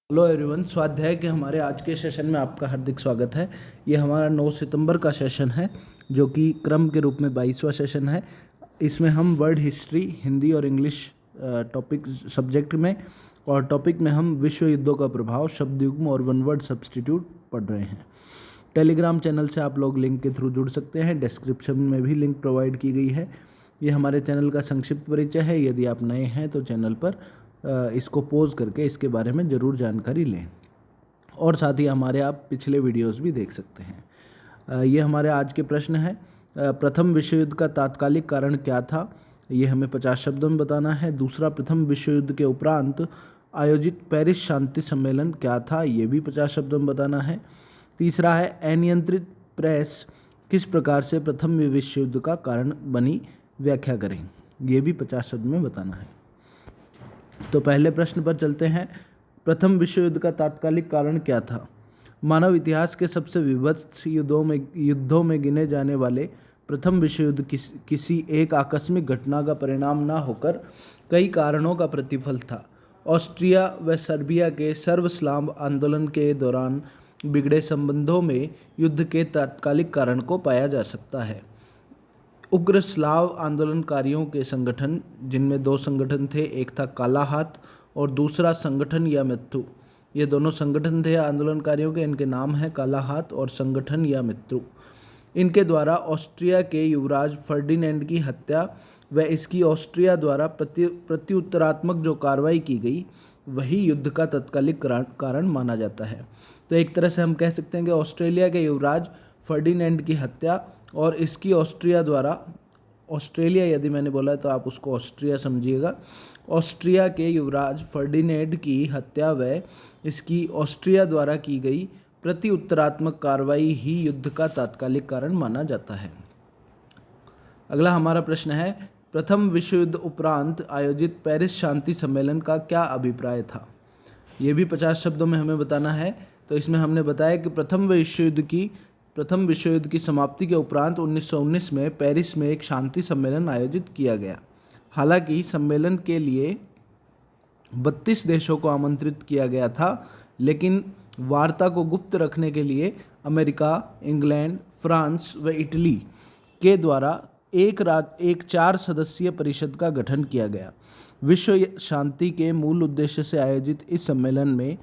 Hello everyone, स्वाध्याय के हमारे आज के सेशन में आपका हार्दिक स्वागत है। ये हमारा 9 सितंबर का सेशन है, जो कि क्रम के रूप में 22वां सेशन है। इसमें हम वर्ड हिस्ट्री, हिंदी और इंग्लिश टॉपिक सब्जेक्ट में और टॉपिक में हम विश्व युद्धों का प्रभाव, शब्द युग्म और वन वर्ड सब्स्टिट्यूट पढ़ रहे हैं। टेलीग्राम चैनल से आप लोग लिंक के थ्रू जुड़ सकते हैं। डिस्क्रिप्शन में भी लिंक प्रोवाइड की गई है। ये हमारे चैनल का संक्षिप्त परिचय है। यदि आप नए हैं तो चैनल पर इसको पॉज करके इसके बारे में ज़रूर जानकारी लें, और साथ ही हमारे आप पिछले वीडियोस भी देख सकते हैं। ये हमारे आज के प्रश्न हैं। प्रथम विश्व युद्ध का तात्कालिक कारण क्या था? ये हमें 50 शब्दों में बताना है। दूसरा, प्रथम विश्व युद्ध के उपरांत आयोजित पेरिस शांति सम्मेलन क्या था? ये भी 50 शब्दों में बताना है। तीसरा है, अनियंत्रित प्रेस किस प्रकार से प्रथम विश्व युद्ध का कारण बनी, व्याख्या करें। ये भी 50 शब्द में बताना है। तो पहले प्रश्न पर चलते हैं। प्रथम विश्व युद्ध का तात्कालिक कारण क्या था? मानव इतिहास के सबसे विभत्स युद्धों में गिने जाने वाले प्रथम विश्व युद्ध किसी एक आकस्मिक घटना का परिणाम न होकर कई कारणों का प्रतिफल था। ऑस्ट्रिया व सर्बिया के सर्वस्लाव आंदोलन के दौरान बिगड़े संबंधों में युद्ध के तात्कालिक कारण को पाया जा सकता है। उग्र स्लाव आंदोलनकारियों के संगठन, जिनमें 2 संगठन थे, एक था काला हाथ और दूसरा संगठन या मित्रु। ये दोनों संगठन थे आंदोलनकारियों के। इनके नाम हैं काला हाथ और संगठन या मित्रु। इनके द्वारा ऑस्ट्रिया के युवराज फर्डिनेंड की हत्या व इसकी ऑस्ट्रिया द्वारा प्रत्युत्तरात्मक जो कार्रवाई की गई, वही युद्ध का तात्कालिक कारण माना जाता है। तो एक तरह से हम कह सकते हैं कि ऑस्ट्रेलिया के युवराज फर्डिनेंड की हत्या और इसकी ऑस्ट्रिया द्वारा, ऑस्ट्रेलिया यदि मैंने बोला है तो आप उसको ऑस्ट्रिया समझिएगा, ऑस्ट्रिया के युवराज फर्डिनेंड की हत्या व इसकी ऑस्ट्रिया द्वारा की गई प्रति उत्तरात्मक कार्रवाई ही युद्ध का तात्कालिक कारण माना जाता है। अगला हमारा प्रश्न है, प्रथम विश्व युद्ध उपरांत आयोजित पेरिस शांति सम्मेलन का क्या अभिप्राय था? ये भी 50 शब्दों में हमें बताना है। तो इसमें हमने बताया कि प्रथम विश्व युद्ध की समाप्ति के उपरांत 1919 में पेरिस में एक शांति सम्मेलन आयोजित किया गया। हालांकि सम्मेलन के लिए 32 देशों को आमंत्रित किया गया था, लेकिन वार्ता को गुप्त रखने के लिए अमेरिका, इंग्लैंड, फ्रांस व इटली के द्वारा एक 4 सदस्यीय परिषद का गठन किया गया। विश्व शांति के मूल उद्देश्य से आयोजित इस सम्मेलन में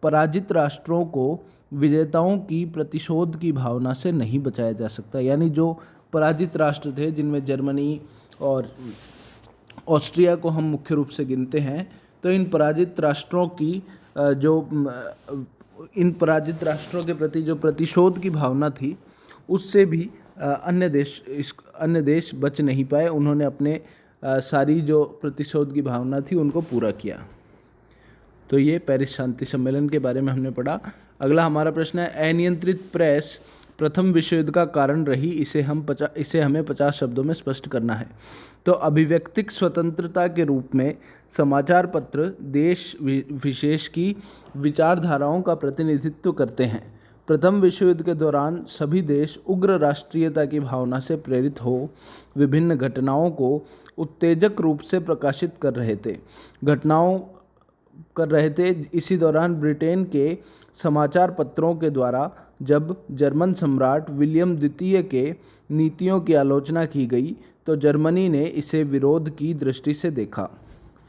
पराजित राष्ट्रों को विजेताओं की प्रतिशोध की भावना से नहीं बचाया जा सकता। यानी जो पराजित राष्ट्र थे, जिनमें जर्मनी और ऑस्ट्रिया को हम मुख्य रूप से गिनते हैं, तो इन पराजित राष्ट्रों के प्रति जो प्रतिशोध की भावना थी, उससे भी अन्य देश बच नहीं पाए। उन्होंने अपने सारी जो प्रतिशोध की भावना थी उनको पूरा किया। तो ये पेरिस शांति सम्मेलन के बारे में हमने पढ़ा। अगला हमारा प्रश्न है, अनियंत्रित प्रेस प्रथम विश्व युद्ध का कारण रही, इसे हमें 50 शब्दों में स्पष्ट करना है। तो अभिव्यक्तिक स्वतंत्रता के रूप में समाचार पत्र देश विशेष की विचारधाराओं का प्रतिनिधित्व करते हैं। प्रथम विश्व युद्ध के दौरान सभी देश उग्र राष्ट्रीयता की भावना से प्रेरित हो विभिन्न घटनाओं को उत्तेजक रूप से प्रकाशित कर रहे थे। इसी दौरान ब्रिटेन के समाचार पत्रों के द्वारा जब जर्मन सम्राट विलियम द्वितीय के नीतियों की आलोचना की गई, तो जर्मनी ने इसे विरोध की दृष्टि से देखा।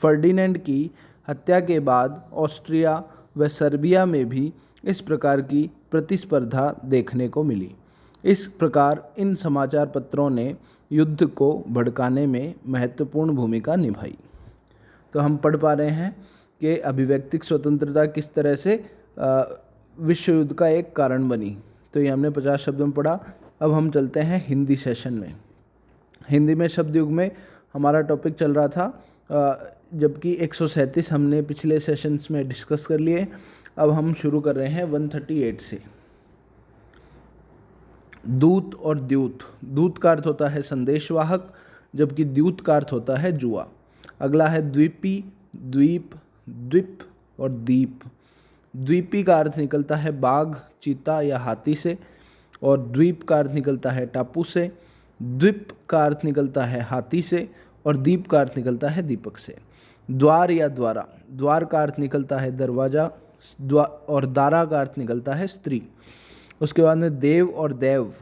फर्डिनेंड की हत्या के बाद ऑस्ट्रिया व सर्बिया में भी इस प्रकार की प्रतिस्पर्धा देखने को मिली। इस प्रकार इन समाचार पत्रों ने युद्ध को भड़काने में महत्वपूर्ण भूमिका निभाई। तो हम पढ़ पा रहे हैं कि अभिव्यक्तिक स्वतंत्रता किस तरह से विश्व युद्ध का एक कारण बनी। तो ये हमने 50 शब्दों में पढ़ा। अब हम चलते हैं हिंदी सेशन में। हिंदी में शब्द युग में हमारा टॉपिक चल रहा था, जबकि 137 हमने पिछले सेशंस में डिस्कस कर लिए। अब हम शुरू कर रहे हैं 138 से। दूत और द्यूत। दूत का अर्थ होता है संदेशवाहक, जबकि द्यूत का अर्थ होता है जुआ। अगला है द्वीपी, द्वीप, द्वीप और द्वीप। द्वीपी का अर्थ निकलता है बाघ, चीता या हाथी से, और द्वीप का अर्थ निकलता है टापू से। द्वीप का अर्थ निकलता है हाथी से, और दीप का अर्थ निकलता है दीपक से। द्वार या द्वारा। द्वार का अर्थ निकलता है दरवाज़ा, और दारा का अर्थ निकलता है स्त्री। उसके बाद में देव और देव,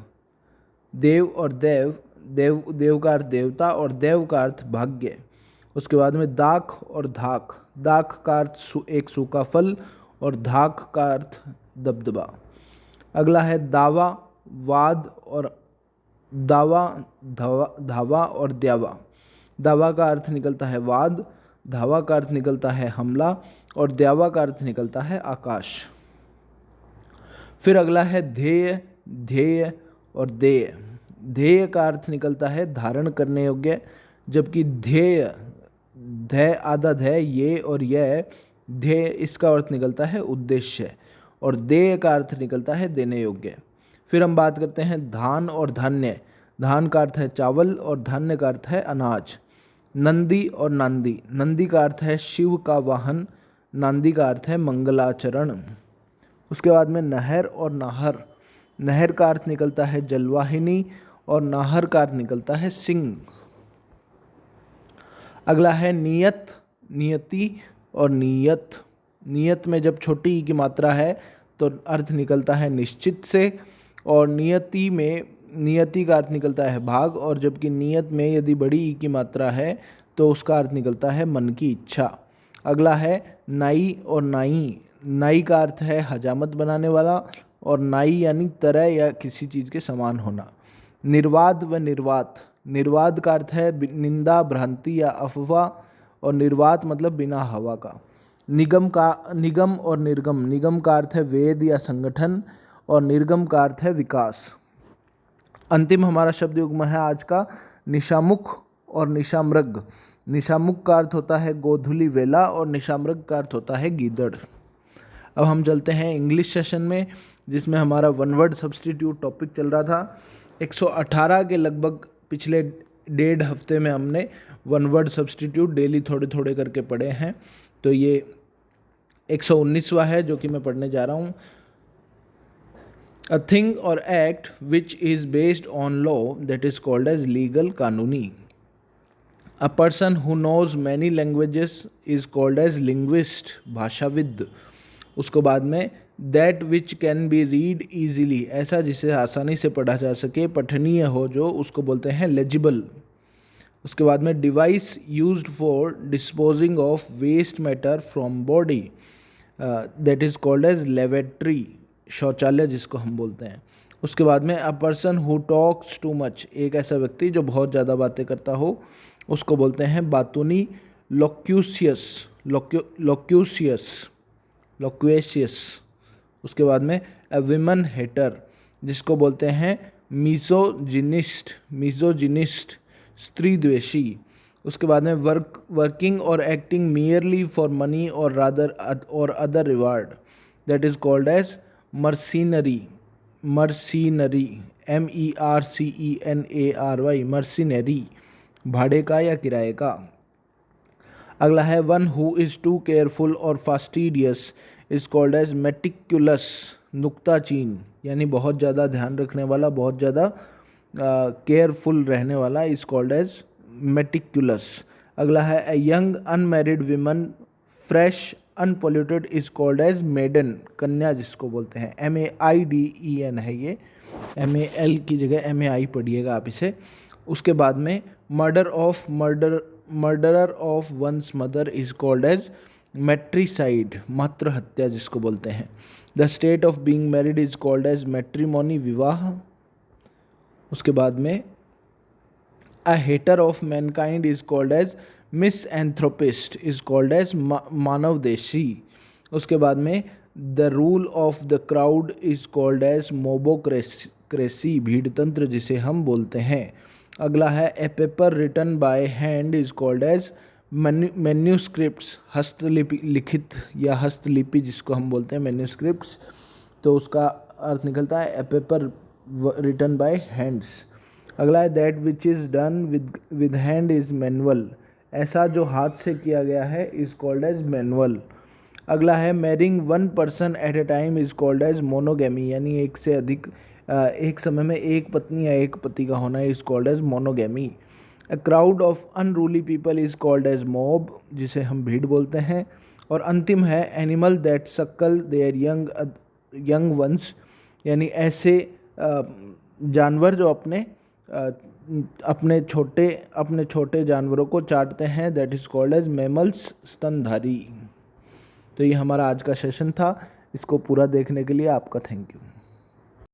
देव और देव, देव देव का अर्थ देवता और देव का अर्थ भाग्य। उसके बाद में दाख और धाक, दाख का अर्थ एक सूखा फल और धाक का अर्थ दबदबा। अगला है दावा, वाद और दावा, धावा और द्यावा। दावा का अर्थ निकलता है वाद, धावा का अर्थ निकलता है हमला और द्यावा का अर्थ निकलता है आकाश। फिर अगला है ध्येय, ध्येय और देय। ध्येय का अर्थ निकलता है धारण करने योग्य, जबकि ध्येय, ध्य आधा ध्य ये और यह, ध्येय इसका अर्थ निकलता है उद्देश्य और देय का अर्थ निकलता है देने योग्य। फिर हम बात करते हैं धान और धान्य। धान का अर्थ है चावल और धान्य का अर्थ है अनाज। नंदी और नांदी, नंदी का अर्थ है शिव का वाहन, नांदी का अर्थ है मंगलाचरण। उसके बाद में नहर और नाहर, नहर का अर्थ निकलता है जलवाहिनी और नाहर का अर्थ निकलता है सिंह। अगला है नियत, नियति और नियत। नियत में जब छोटी ई की मात्रा है तो अर्थ निकलता है निश्चित से, और नियति में नियति का अर्थ निकलता है भाग, और जबकि नियत में यदि बड़ी ई की मात्रा है तो उसका अर्थ निकलता है मन की इच्छा। अगला है नाई और नाई। नाई का अर्थ है हजामत बनाने वाला और नाई यानी तरह या किसी चीज़ के समान होना। निर्वाद व निर्वात, निर्वाद का अर्थ है निंदा, भ्रांति या अफवाह, और निर्वात मतलब बिना हवा का। निगम और निर्गम, निगम का अर्थ है वेद या संगठन और निर्गम का अर्थ है विकास। अंतिम हमारा शब्द युग्म है आज का निशामुख और निशामृग। निशामुख का अर्थ होता है गोधूली वेला और निशामृग का अर्थ होता है गीदड़। अब हम चलते हैं इंग्लिश सेशन में, जिसमें हमारा वन वर्ड सब्स्टिट्यूट टॉपिक चल रहा था। 118 के लगभग पिछले 1.5 हफ्ते में हमने वन वर्ड सब्स्टिट्यूट डेली थोड़े थोड़े करके पढ़े हैं, तो ये 119वां है जो कि मैं पढ़ने जा रहा हूँ। A thing or act which is based on law, that is called as legal, कानूनी। A person who knows many languages is called as linguist, भाषाविद। उसको बाद में that which can be read easily, ऐसा जिसे आसानी से पढ़ा जा सके, पठनीय हो जो, उसको बोलते हैं legible। उसके बाद में device used for disposing of waste matter from body, that is called as lavatory, शौचालय जिसको हम बोलते हैं। उसके बाद में a person who talks too much, एक ऐसा व्यक्ति जो बहुत ज़्यादा बातें करता हो, उसको बोलते हैं बातूनी, लोक्यूसियस, लोक्वेशियस। उसके बाद में अ विमन हेटर, जिसको बोलते हैं मिसोजिनिस्ट, स्त्री द्वेषी। उसके बाद में वर्किंग और एक्टिंग मियरली फॉर मनी और रादर और other reward, that is called as mercenary, MERCENARY, mercenary, भाड़े का या किराए का। अगला है one who is too careful और fastidious is called as meticulous, नुक्ताचीन, यानी बहुत ज़्यादा ध्यान रखने वाला, बहुत ज़्यादा केयरफुल रहने वाला, इज कॉल्ड एज मेटिकुलस। अगला है a young unmarried women fresh unpolluted is called as maiden, कन्या जिसको बोलते हैं, MAIDEN है ये, MAL की जगह MAI पढ़िएगा आप इसे। उसके बाद में murderer of one's mother is called as matricide, मातृ हत्या जिसको बोलते हैं। The state of being married is called as matrimony, विवाह। उसके बाद में a hater of mankind is called as misanthropist, is called as मानवदेशी। उसके बाद में the rule of the crowd is called as mobocracy, भीड़तंत्र जिसे हम बोलते हैं। अगला है a paper written by hand is called as manuscripts, हस्तलिपि, लिखित या हस्तलिपि जिसको हम बोलते हैं मैन्यूस्क्रिप्ट्स, तो उसका अर्थ निकलता है a paper written bye hands. अगला है that which is done with hand is manual, ऐसा जो हाथ से किया गया है इज कॉल्ड एज मैनुअल। अगला है marrying one person at a time is called as monogamy, यानी एक से अधिक एक समय में एक पत्नी या एक पति का होना is called as monogamy. A crowd of unruly people is called as mob, जिसे हम भीड़ बोलते हैं। और अंतिम है animal that suckle their young ones, यानी ऐसे जानवर जो अपने छोटे जानवरों को चाटते हैं, that is called as mammals, स्तनधारी। तो ये हमारा आज का सेशन था। इसको पूरा देखने के लिए आपका थैंक यू।